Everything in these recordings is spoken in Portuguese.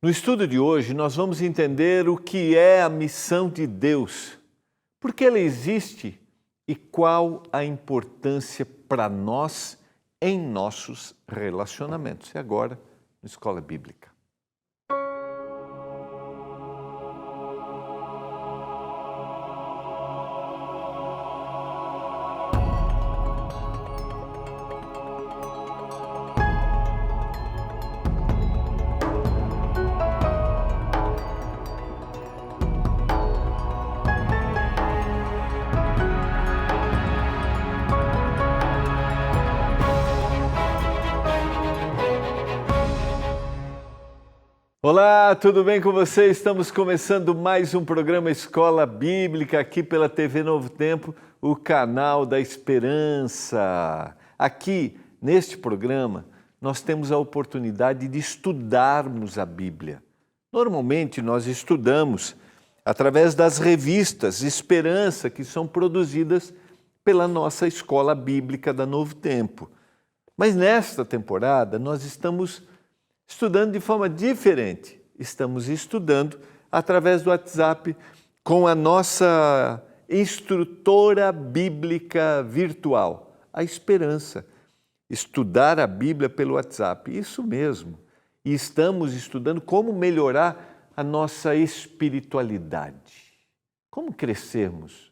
No estudo de hoje, nós vamos entender o que é a missão de Deus, por que ela existe e qual a importância para nós em nossos relacionamentos. E agora, na Escola Bíblica. Olá, tudo bem com você? Estamos começando mais um programa Escola Bíblica aqui pela TV Novo Tempo, o canal da Esperança. Aqui, neste programa, nós temos a oportunidade de estudarmos a Bíblia. Normalmente, nós estudamos através das revistas Esperança, que são produzidas pela nossa Escola Bíblica da Novo Tempo. Mas nesta temporada, nós estamos estudando de forma diferente. Estamos estudando através do WhatsApp com a nossa instrutora bíblica virtual, a Esperança. Estudar a Bíblia pelo WhatsApp, isso mesmo. E estamos estudando como melhorar a nossa espiritualidade, como crescermos.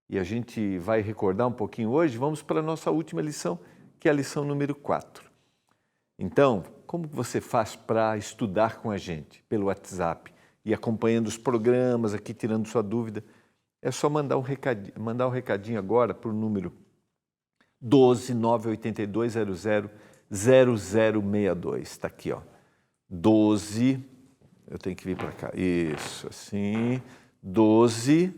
E a gente vai recordar um pouquinho hoje, vamos para a nossa última lição, que é a lição número 4. Então, como você faz para estudar com a gente pelo WhatsApp e acompanhando os programas aqui, tirando sua dúvida? É só mandar um recadinho agora para o número 12 98200 0062. Está aqui, ó. 12, eu tenho que vir para cá. Isso, assim. 12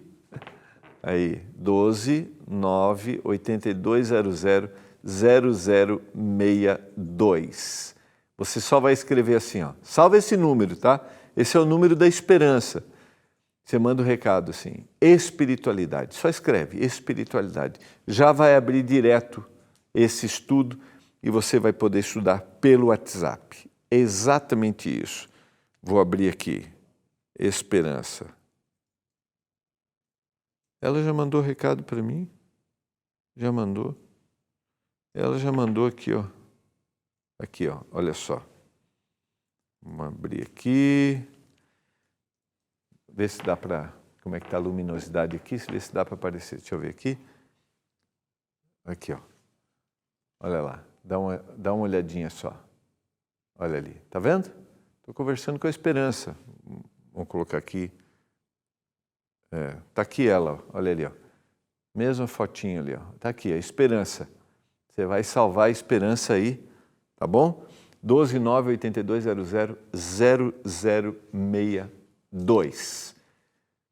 98200 0062. Você só vai escrever assim, ó. Salva esse número, tá? Esse é o número da Esperança. Você manda o recado assim, espiritualidade. Só escreve, espiritualidade. Já vai abrir direto esse estudo e você vai poder estudar pelo WhatsApp. Exatamente isso. Vou abrir aqui, Esperança. Ela já mandou recado para mim? Já mandou? Ela já mandou aqui, ó. Aqui, ó, olha só. Vamos abrir aqui. Ver se dá para... Como é que está a luminosidade aqui? Ver se dá para aparecer. Deixa eu ver aqui. Aqui, ó. Olha lá. Dá uma olhadinha só. Olha ali. Tá vendo? Estou conversando com a Esperança. Vamos colocar aqui. Tá aqui ela, ó. Olha ali, ó. Mesma fotinho ali, ó. Tá aqui, a Esperança. Você vai salvar a Esperança aí, tá bom? 12 98200 0062.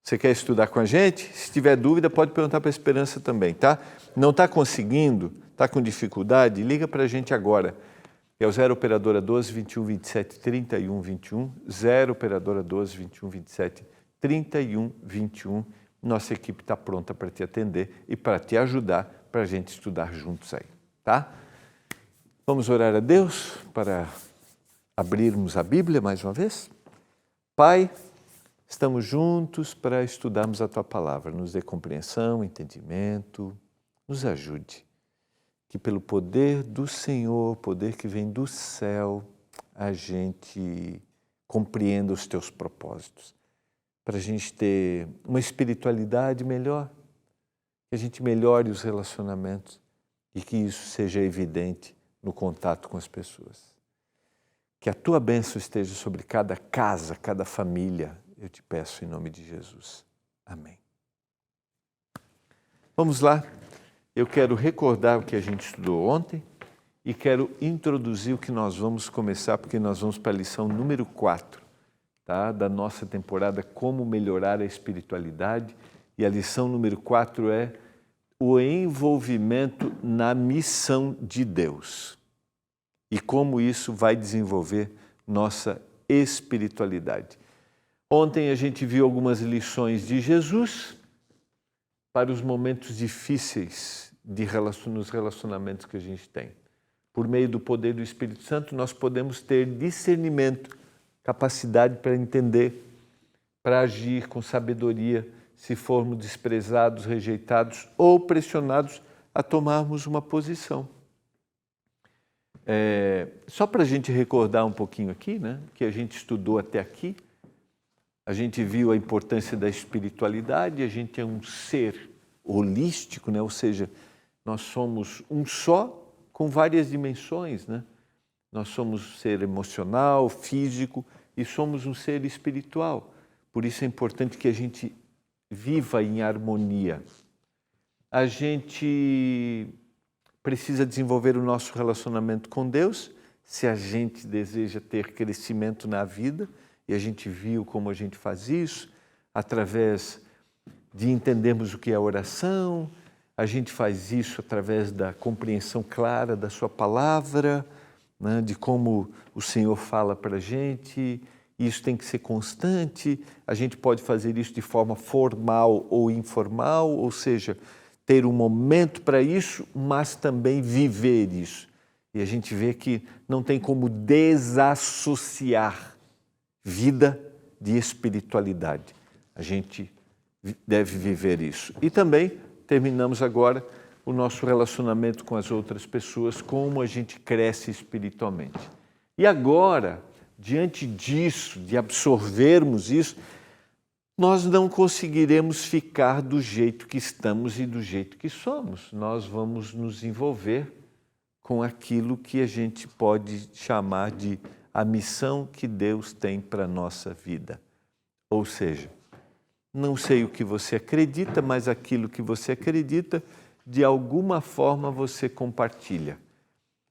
Você quer estudar com a gente? Se tiver dúvida, pode perguntar para a Esperança também, tá? Não está conseguindo? Está com dificuldade? Liga para a gente agora. É o 0 operadora 12 21 27 31 21, 0 operadora 12 21 27 31 21. Nossa equipe está pronta para te atender e para te ajudar para a gente estudar juntos aí, tá? Vamos orar a Deus para abrirmos a Bíblia mais uma vez? Pai, estamos juntos para estudarmos a Tua Palavra. Nos dê compreensão, entendimento, nos ajude. Que pelo poder do Senhor, poder que vem do céu, a gente compreenda os Teus propósitos. Para a gente ter uma espiritualidade melhor, que a gente melhore os relacionamentos e que isso seja evidente no contato com as pessoas. Que a Tua bênção esteja sobre cada casa, cada família, eu te peço em nome de Jesus. Amém. Vamos lá, eu quero recordar o que a gente estudou ontem e quero introduzir o que nós vamos começar, porque nós vamos para a lição número 4, tá? Da nossa temporada Como Melhorar a Espiritualidade, e a lição número 4 é o envolvimento na missão de Deus e como isso vai desenvolver nossa espiritualidade. Ontem a gente viu algumas lições de Jesus para os momentos difíceis nos relacionamentos que a gente tem. Por meio do poder do Espírito Santo, nós podemos ter discernimento capacidade para entender, para agir com sabedoria, se formos desprezados, rejeitados ou pressionados a tomarmos uma posição. Só para a gente recordar um pouquinho aqui, né, que a gente estudou até aqui, a gente viu a importância da espiritualidade, a gente é um ser holístico, né, ou seja, nós somos um só com várias dimensões, né? Nós somos um ser emocional, físico e somos um ser espiritual. Por isso é importante que a gente viva em harmonia. A gente precisa desenvolver o nosso relacionamento com Deus, se a gente deseja ter crescimento na vida, e a gente viu como a gente faz isso, através de entendermos o que é oração, a gente faz isso através da compreensão clara da sua palavra, né, de como o Senhor fala para a gente. Isso tem que ser constante, a gente pode fazer isso de forma formal ou informal, ou seja, ter um momento para isso, mas também viver isso. E a gente vê que não tem como desassociar vida de espiritualidade. A gente deve viver isso. E também terminamos agora o nosso relacionamento com as outras pessoas, como a gente cresce espiritualmente. E agora, diante disso, de absorvermos isso, nós não conseguiremos ficar do jeito que estamos e do jeito que somos. Nós vamos nos envolver com aquilo que a gente pode chamar de a missão que Deus tem para a nossa vida. Ou seja, não sei o que você acredita, mas aquilo que você acredita, de alguma forma você compartilha.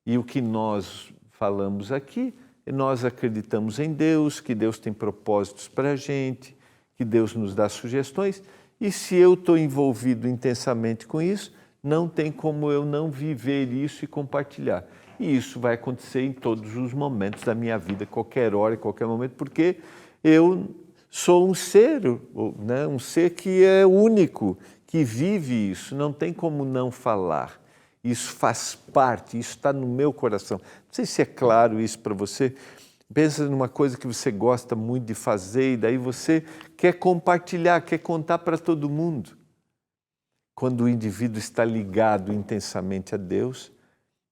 E o que nós falamos aqui, nós acreditamos em Deus, que Deus tem propósitos para a gente, que Deus nos dá sugestões, e se eu estou envolvido intensamente com isso, não tem como eu não viver isso e compartilhar. E isso vai acontecer em todos os momentos da minha vida, qualquer hora, qualquer momento, porque eu sou um ser, né, um ser que é único, que vive isso, não tem como não falar. Isso faz parte, isso está no meu coração. Não sei se é claro isso para você. Pensa numa coisa que você gosta muito de fazer e daí você quer compartilhar, quer contar para todo mundo. Quando o indivíduo está ligado intensamente a Deus,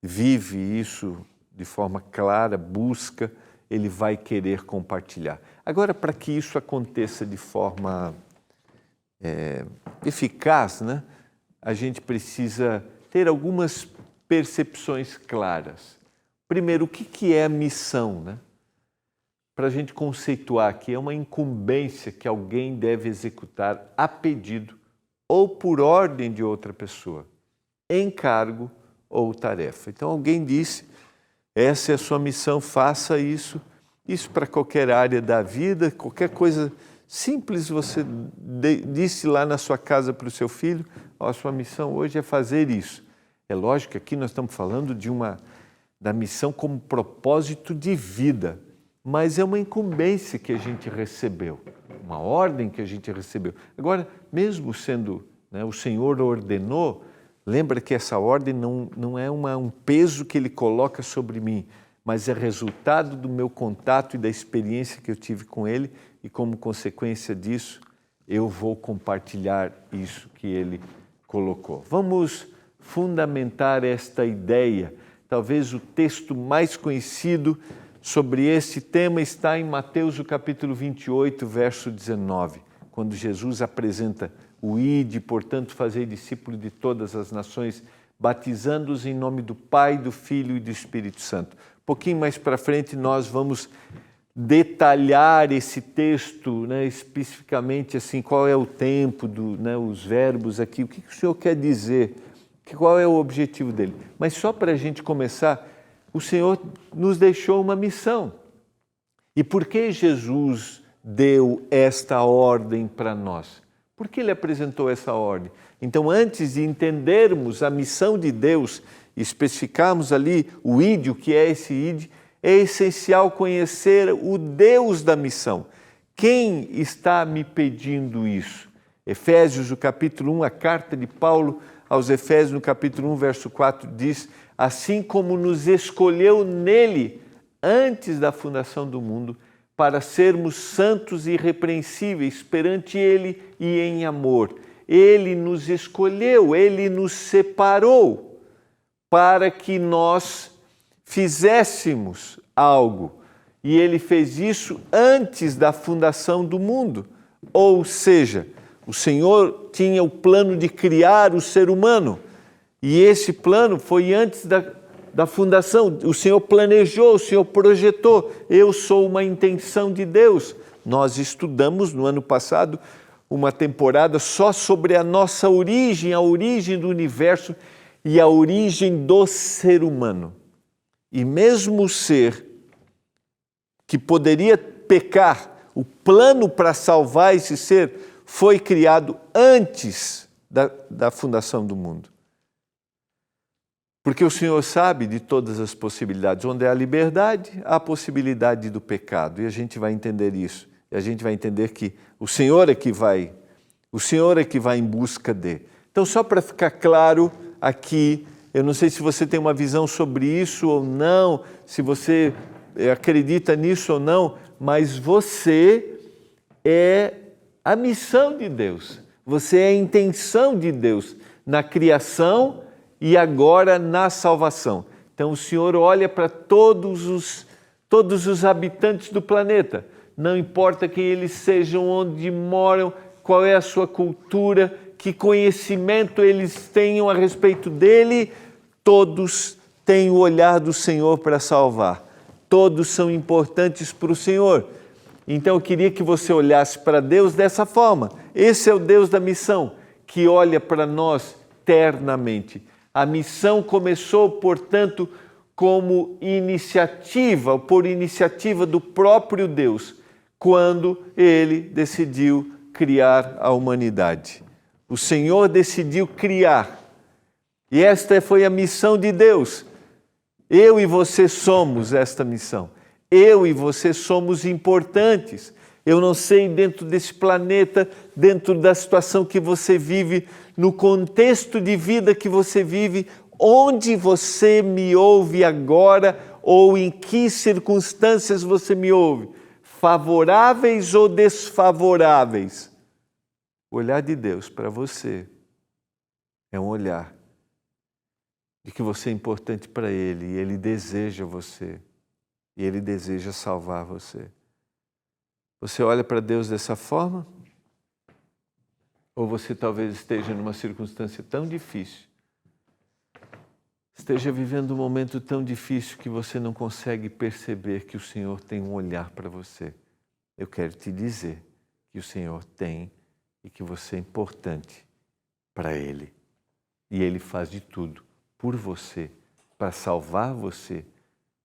vive isso de forma clara, busca, ele vai querer compartilhar. Agora, para que isso aconteça de forma eficaz, né, a gente precisa ter algumas percepções claras. Primeiro, o que é a missão, né? Para a gente conceituar aqui, é uma incumbência que alguém deve executar a pedido ou por ordem de outra pessoa, encargo ou tarefa. Então alguém disse, essa é a sua missão, faça isso. Isso para qualquer área da vida, qualquer coisa simples, você disse lá na sua casa para o seu filho, a sua missão hoje é fazer isso. É lógico que aqui nós estamos falando da missão como propósito de vida, mas é uma incumbência que a gente recebeu, uma ordem que a gente recebeu. Agora, mesmo sendo, né, o Senhor ordenou, lembra que essa ordem não é um peso que Ele coloca sobre mim, mas é resultado do meu contato e da experiência que eu tive com Ele, e como consequência disso, eu vou compartilhar isso que Ele colocou. Vamos fundamentar esta ideia. Talvez o texto mais conhecido sobre esse tema está em Mateus, o capítulo 28, verso 19, quando Jesus apresenta o ide, portanto, fazei discípulo de todas as nações, batizando-os em nome do Pai, do Filho e do Espírito Santo. Um pouquinho mais para frente nós vamos detalhar esse texto, né, especificamente assim, qual é o tempo, os verbos aqui, o que o Senhor quer dizer, qual é o objetivo dele. Mas só para a gente começar, o Senhor nos deixou uma missão. E por que Jesus deu esta ordem para nós? Por que Ele apresentou essa ordem? Então, antes de entendermos a missão de Deus, especificarmos ali o ide, o que é esse ide, é essencial conhecer o Deus da missão. Quem está me pedindo isso? Efésios, o capítulo 1, a carta de Paulo aos Efésios, no capítulo 1, verso 4, diz: assim como nos escolheu nele antes da fundação do mundo, para sermos santos e irrepreensíveis perante Ele e em amor. Ele nos escolheu, Ele nos separou para que nós fizéssemos algo. E Ele fez isso antes da fundação do mundo. Ou seja, o Senhor tinha o plano de criar o ser humano. E esse plano foi antes da fundação. O Senhor planejou, o Senhor projetou. Eu sou uma intenção de Deus. Nós estudamos no ano passado uma temporada só sobre a nossa origem, a origem do universo e a origem do ser humano. E mesmo o ser que poderia pecar, o plano para salvar esse ser foi criado antes da fundação do mundo. Porque o Senhor sabe de todas as possibilidades. Onde há liberdade, há a possibilidade do pecado. E a gente vai entender isso. E a gente vai entender que o Senhor é que vai em busca de. Então, só para ficar claro aqui, eu não sei se você tem uma visão sobre isso ou não, se você acredita nisso ou não, mas você é a missão de Deus. Você é a intenção de Deus na criação e agora na salvação. Então o Senhor olha para todos os habitantes do planeta, não importa quem eles sejam, onde moram, qual é a sua cultura, que conhecimento eles tenham a respeito dele, todos têm o olhar do Senhor para salvar. Todos são importantes para o Senhor. Então eu queria que você olhasse para Deus dessa forma. Esse é o Deus da missão, que olha para nós ternamente. A missão começou, portanto, como iniciativa, por iniciativa do próprio Deus, quando Ele decidiu criar a humanidade. O Senhor decidiu criar. E esta foi a missão de Deus. Eu e você somos esta missão. Eu e você somos importantes. Eu não sei, dentro desse planeta, dentro da situação que você vive, no contexto de vida que você vive, onde você me ouve agora ou em que circunstâncias você me ouve, favoráveis ou desfavoráveis. O olhar de Deus para você é um olhar de que você é importante para Ele e Ele deseja você e Ele deseja salvar você. Você olha para Deus dessa forma? Ou você talvez esteja numa circunstância tão difícil, esteja vivendo um momento tão difícil que você não consegue perceber que o Senhor tem um olhar para você. Eu quero te dizer que o Senhor tem e que você é importante para Ele. E Ele faz de tudo por você, para salvar você,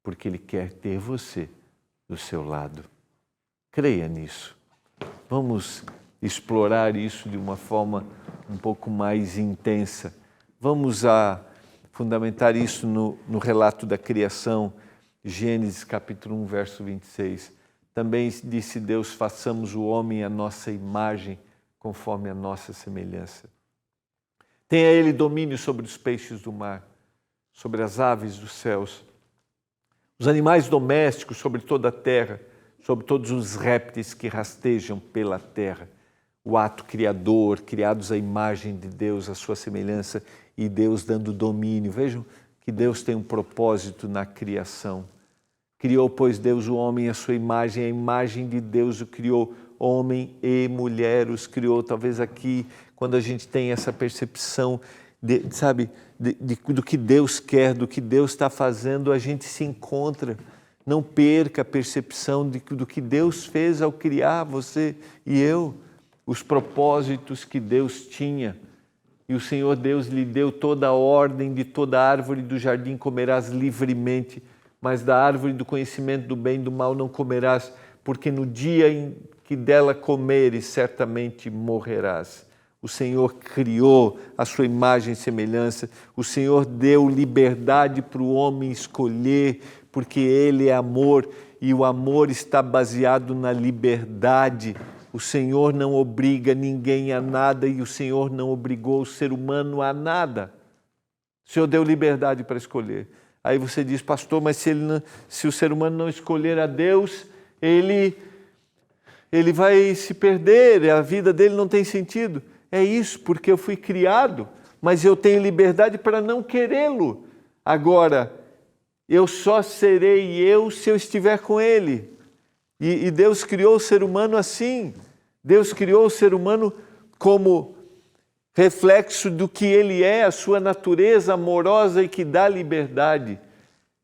porque Ele quer ter você do seu lado. Creia nisso. Vamos explorar isso de uma forma um pouco mais intensa. Vamos fundamentar isso no relato da criação, Gênesis capítulo 1, verso 26. Também disse Deus, façamos o homem à nossa imagem, conforme a nossa semelhança. Tenha ele domínio sobre os peixes do mar, sobre as aves dos céus, os animais domésticos sobre toda a terra, sobre todos os répteis que rastejam pela terra. O ato criador, criados à imagem de Deus, à sua semelhança, e Deus dando domínio. Vejam que Deus tem um propósito na criação. Criou, pois, Deus o homem à sua imagem, a imagem de Deus o criou, homem e mulher os criou. Talvez aqui, quando a gente tem essa percepção, do que Deus quer, do que Deus está fazendo, a gente se encontra. Não perca a percepção do que Deus fez ao criar você e eu, os propósitos que Deus tinha. E o Senhor Deus lhe deu toda a ordem, de toda árvore do jardim comerás livremente, mas da árvore do conhecimento do bem e do mal não comerás, porque no dia em que dela comeres, certamente morrerás. O Senhor criou a sua imagem e semelhança, o Senhor deu liberdade para o homem escolher, porque Ele é amor e o amor está baseado na liberdade. O Senhor não obriga ninguém a nada e o Senhor não obrigou o ser humano a nada. O Senhor deu liberdade para escolher. Aí você diz, pastor, mas se o ser humano não escolher a Deus, ele ele vai se perder, a vida dele não tem sentido. É isso, porque eu fui criado, mas eu tenho liberdade para não querê-lo. Agora, eu só serei eu se eu estiver com ele. E Deus criou o ser humano assim. Deus criou o ser humano como reflexo do que ele é, a sua natureza amorosa e que dá liberdade.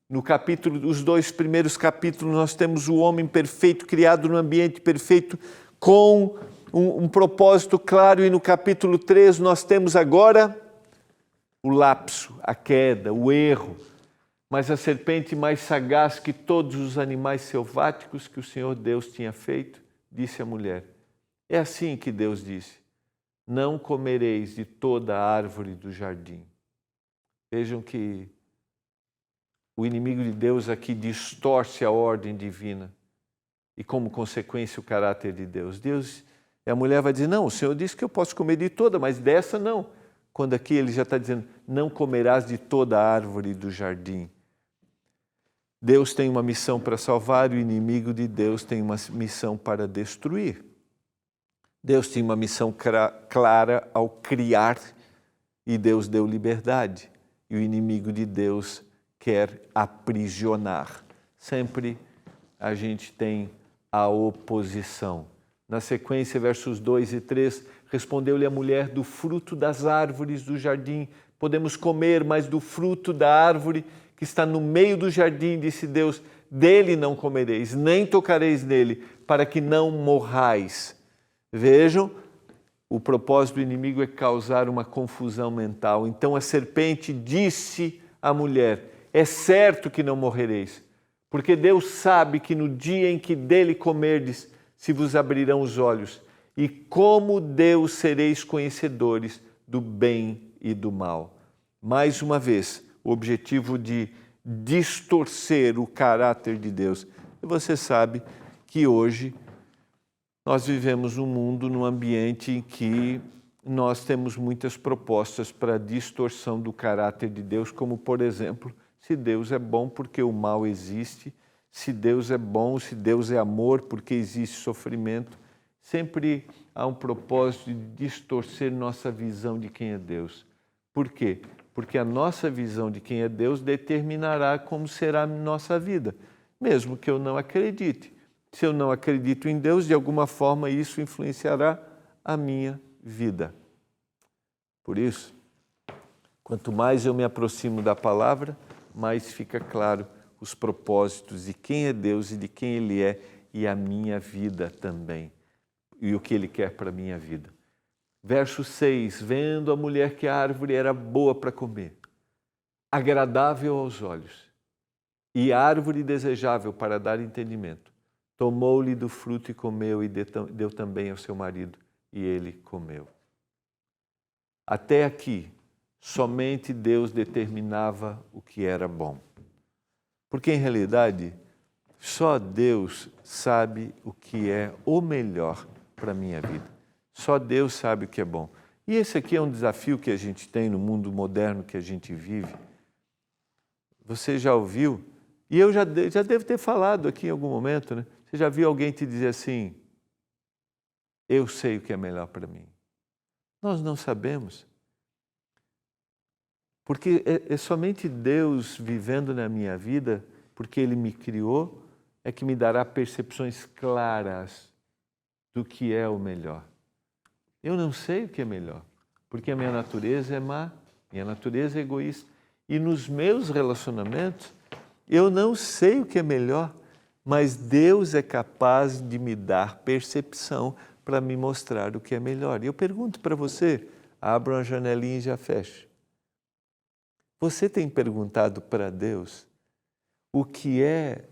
No capítulo, os 2 primeiros capítulos, nós temos o homem perfeito, criado no ambiente perfeito, com um propósito claro. E no capítulo 3 nós temos agora o lapso, a queda, o erro. Mas a serpente mais sagaz que todos os animais selváticos que o Senhor Deus tinha feito, disse à mulher. É assim que Deus disse: não comereis de toda a árvore do jardim. Vejam que o inimigo de Deus aqui distorce a ordem divina e, como consequência, o caráter de Deus. E a mulher vai dizer, não, o Senhor disse que eu posso comer de toda, mas dessa não. Quando aqui ele já está dizendo, não comerás de toda a árvore do jardim. Deus tem uma missão para salvar e o inimigo de Deus tem uma missão para destruir. Deus tinha uma missão clara ao criar e Deus deu liberdade. E o inimigo de Deus quer aprisionar. Sempre a gente tem a oposição. Na sequência, versos 2 e 3, respondeu-lhe a mulher, do fruto das árvores do jardim podemos comer, mas do fruto da árvore que está no meio do jardim, disse Deus, dele não comereis, nem tocareis nele, para que não morrais. Vejam, o propósito do inimigo é causar uma confusão mental. Então a serpente disse à mulher, é certo que não morrereis, porque Deus sabe que no dia em que dele comerdes, se vos abrirão os olhos, e como Deus sereis conhecedores do bem e do mal. Mais uma vez, o objetivo de distorcer o caráter de Deus. E você sabe que hoje nós vivemos um mundo, num ambiente em que nós temos muitas propostas para a distorção do caráter de Deus, como, por exemplo, se Deus é bom porque o mal existe, se Deus é bom, se Deus é amor porque existe sofrimento. Sempre há um propósito de distorcer nossa visão de quem é Deus. Por quê? Porque a nossa visão de quem é Deus determinará como será a nossa vida, mesmo que eu não acredite. Se eu não acredito em Deus, de alguma forma isso influenciará a minha vida. Por isso, quanto mais eu me aproximo da palavra, mais fica claro os propósitos de quem é Deus e de quem Ele é e a minha vida também, e o que Ele quer para a minha vida. Verso 6, vendo a mulher que a árvore era boa para comer, agradável aos olhos, e árvore desejável para dar entendimento, tomou-lhe do fruto e comeu, e deu também ao seu marido, e ele comeu. Até aqui, somente Deus determinava o que era bom. Porque, em realidade, só Deus sabe o que é o melhor para a minha vida. Só Deus sabe o que é bom. E esse aqui é um desafio que a gente tem no mundo moderno que a gente vive. Você já ouviu? E eu já devo ter falado aqui em algum momento, né? Você já viu alguém te dizer assim, eu sei o que é melhor para mim? Nós não sabemos. Porque é somente Deus vivendo na minha vida, porque Ele me criou, é que me dará percepções claras do que é o melhor. Eu não sei o que é melhor, porque a minha natureza é má, minha natureza é egoísta. E nos meus relacionamentos, eu não sei o que é melhor, mas Deus é capaz de me dar percepção para me mostrar o que é melhor. E eu pergunto para você, abra uma janelinha e já feche. Você tem perguntado para Deus o que é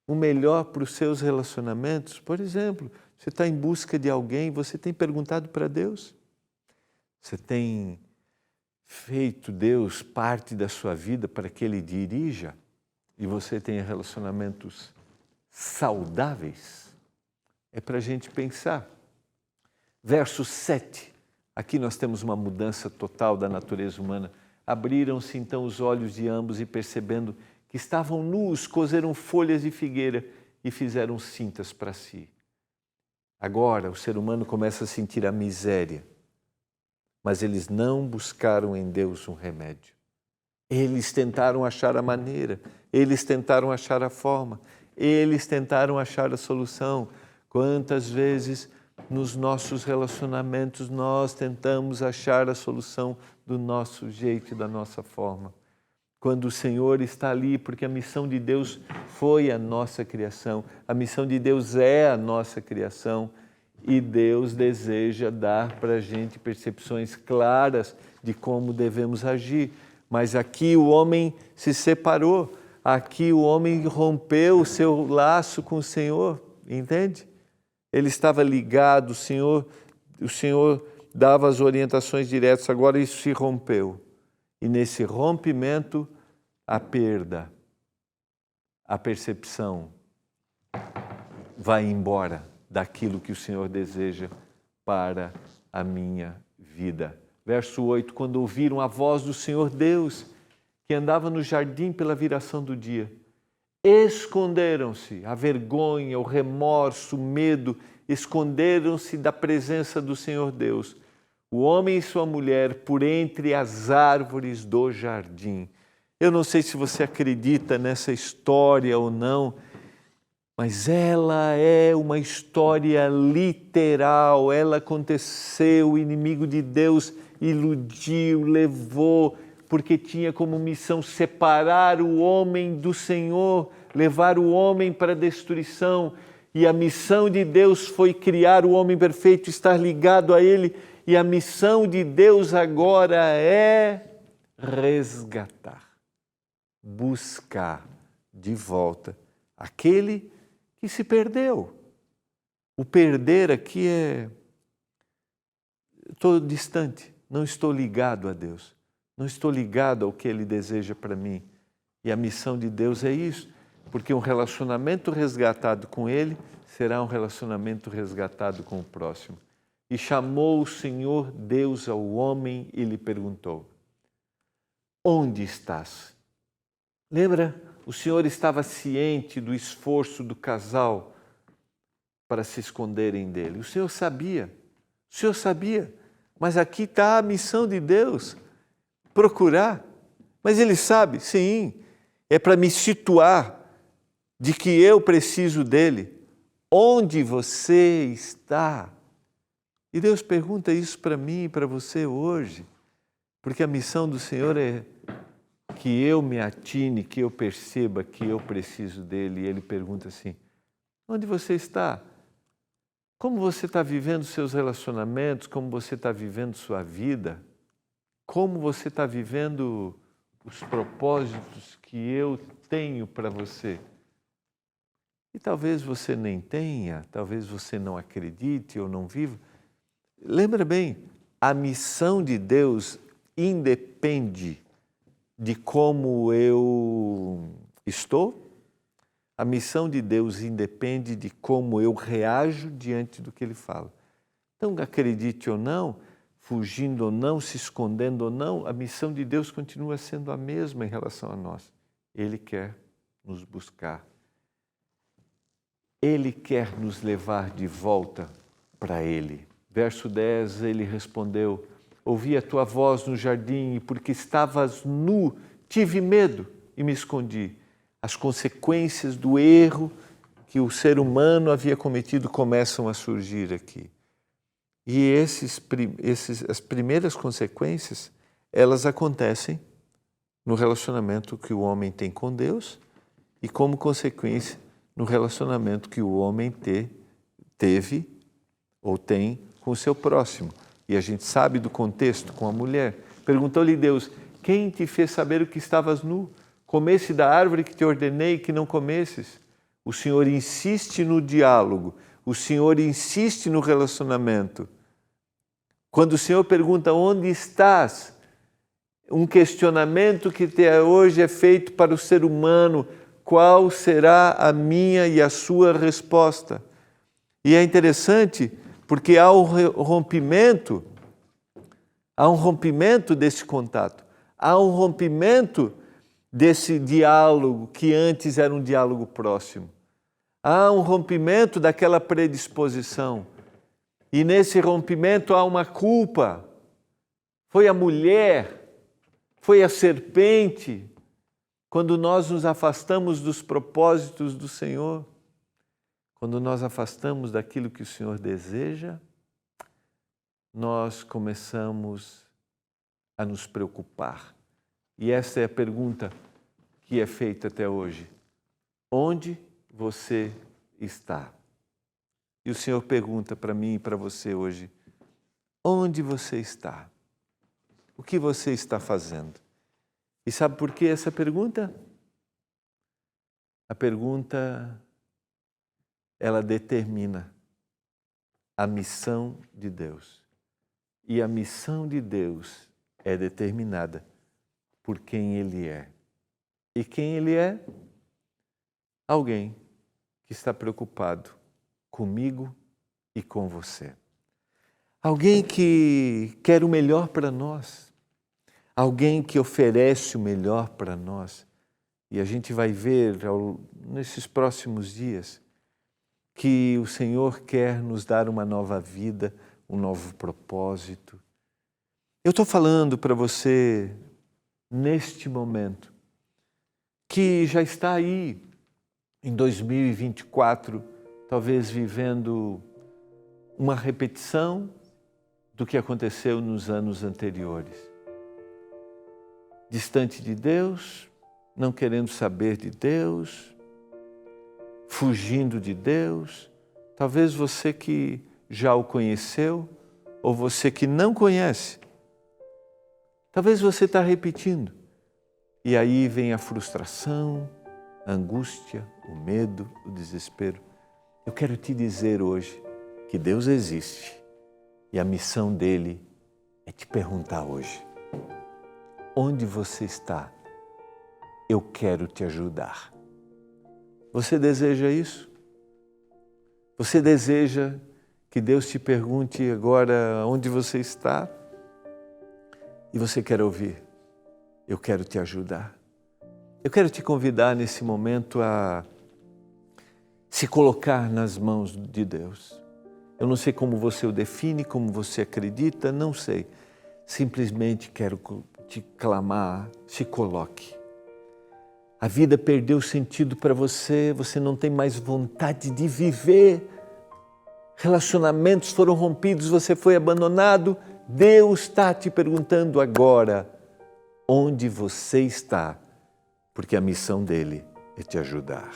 o melhor para os seus relacionamentos? Por exemplo, você está em busca de alguém, você tem perguntado para Deus? Você tem feito Deus parte da sua vida para que Ele dirija? E você tenha relacionamentos saudáveis? É para a gente pensar. Verso 7. Aqui nós temos uma mudança total da natureza humana. Abriram-se então os olhos de ambos e, percebendo que estavam nus, coseram folhas de figueira e fizeram cintas para si. Agora o ser humano começa a sentir a miséria, mas eles não buscaram em Deus um remédio. Eles tentaram achar a maneira, eles tentaram achar a forma, eles tentaram achar a solução. Quantas vezes nos nossos relacionamentos nós tentamos achar a solução do nosso jeito e da nossa forma? Quando o Senhor está ali, porque a missão de Deus foi a nossa criação, a missão de Deus é a nossa criação, e Deus deseja dar para a gente percepções claras de como devemos agir. Mas aqui o homem se separou, aqui o homem rompeu o seu laço com o Senhor, entende? Ele estava ligado, o Senhor dava as orientações diretas, agora isso se rompeu. E nesse rompimento, a perda, a percepção vai embora daquilo que o Senhor deseja para a minha vida. Verso 8, quando ouviram a voz do Senhor Deus, que andava no jardim pela viração do dia, esconderam-se, a vergonha, o remorso, o medo, esconderam-se da presença do Senhor Deus, o homem e sua mulher, por entre as árvores do jardim. Eu não sei se você acredita nessa história ou não, mas ela é uma história literal, ela aconteceu, o inimigo de Deus iludiu, levou, porque tinha como missão separar o homem do Senhor, levar o homem para a destruição. E a missão de Deus foi criar o homem perfeito, estar ligado a Ele. E a missão de Deus agora é resgatar, buscar de volta aquele que se perdeu. O perder aqui é: estou distante, não estou ligado a Deus, não estou ligado ao que Ele deseja para mim. E a missão de Deus é isso, porque um relacionamento resgatado com Ele será um relacionamento resgatado com o próximo. E chamou o Senhor Deus ao homem e lhe perguntou: onde estás? Lembra? O Senhor estava ciente do esforço do casal para se esconderem dele. O Senhor sabia, mas aqui está a missão de Deus, procurar. Mas Ele sabe, sim, é para me situar de que eu preciso dele. Onde você está? E Deus pergunta isso para mim e para você hoje, porque a missão do Senhor é que eu me atine, que eu perceba que eu preciso dele. E Ele pergunta assim: onde você está? Como você está vivendo seus relacionamentos? Como você está vivendo sua vida? Como você está vivendo os propósitos que eu tenho para você? E talvez você nem tenha, talvez você não acredite ou não viva. Lembra bem, a missão de Deus independe de como eu estou. A missão de Deus independe de como eu reajo diante do que Ele fala. Então, acredite ou não, fugindo ou não, se escondendo ou não, a missão de Deus continua sendo a mesma em relação a nós. Ele quer nos buscar. Ele quer nos levar de volta para Ele. Verso 10, ele respondeu: ouvi a tua voz no jardim e porque estavas nu, tive medo e me escondi. As consequências do erro que o ser humano havia cometido começam a surgir aqui. E as primeiras consequências, elas acontecem no relacionamento que o homem tem com Deus e como consequência no relacionamento que o homem teve ou tem com o seu próximo. E a gente sabe do contexto com a mulher. Perguntou-lhe Deus: quem te fez saber o que estavas nu? Comesse da árvore que te ordenei que não comesses? O Senhor insiste no diálogo, o Senhor insiste no relacionamento. Quando o Senhor pergunta: onde estás? Um questionamento que até hoje é feito para o ser humano: qual será a minha e a sua resposta? E é interessante porque há um rompimento desse contato, há um rompimento desse diálogo que antes era um diálogo próximo. Há um rompimento daquela predisposição. E nesse rompimento há uma culpa. Foi a mulher, foi a serpente, quando nós nos afastamos dos propósitos do Senhor, quando nós afastamos daquilo que o Senhor deseja, nós começamos a nos preocupar. E essa é a pergunta que é feita até hoje. Onde você está? E o Senhor pergunta para mim e para você hoje, onde você está? O que você está fazendo? E sabe por que essa pergunta? A pergunta, ela determina a missão de Deus. E a missão de Deus é determinada por quem Ele é. E quem Ele é? Alguém que está preocupado comigo e com você. Alguém que quer o melhor para nós. Alguém que oferece o melhor para nós. E a gente vai ver nesses próximos dias que o Senhor quer nos dar uma nova vida, um novo propósito. Eu estou falando para você neste momento que já está aí em 2024, talvez vivendo uma repetição do que aconteceu nos anos anteriores. Distante de Deus, não querendo saber de Deus, fugindo de Deus. Talvez você que já o conheceu, ou você que não conhece. Talvez você está repetindo. E aí vem a frustração, a angústia, o medo, o desespero. Eu quero te dizer hoje que Deus existe e a missão dele é te perguntar hoje: onde você está? Eu quero te ajudar. Você deseja isso? Você deseja que Deus te pergunte agora onde você está? E você quer ouvir: eu quero te ajudar. Eu quero te convidar nesse momento a se colocar nas mãos de Deus. Eu não sei como você o define, como você acredita, não sei. Simplesmente quero te clamar, se coloque. A vida perdeu sentido para você, você não tem mais vontade de viver. Relacionamentos foram rompidos, você foi abandonado. Deus está te perguntando agora, onde você está? Porque a missão dele é te ajudar.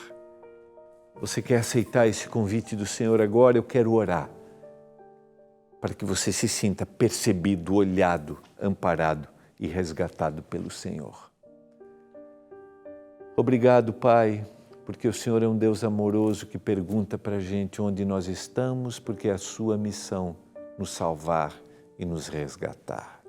Você quer aceitar esse convite do Senhor agora? Eu quero orar para que você se sinta percebido, olhado, amparado e resgatado pelo Senhor. Obrigado, Pai, porque o Senhor é um Deus amoroso que pergunta para a gente onde nós estamos, porque é a sua missão nos salvar e nos resgatar.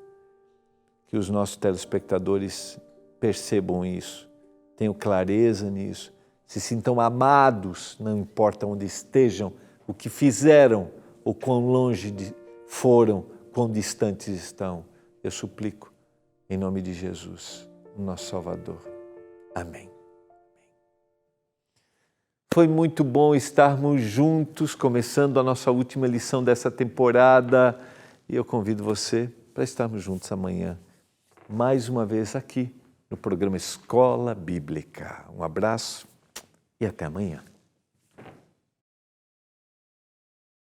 Que os nossos telespectadores percebam isso, tenham clareza nisso, se sintam amados, não importa onde estejam, o que fizeram ou quão longe foram, quão distantes estão. Eu suplico, em nome de Jesus, o nosso Salvador. Amém. Foi muito bom estarmos juntos, começando a nossa última lição dessa temporada. E eu convido você para estarmos juntos amanhã, mais uma vez aqui no programa Escola Bíblica. Um abraço e até amanhã.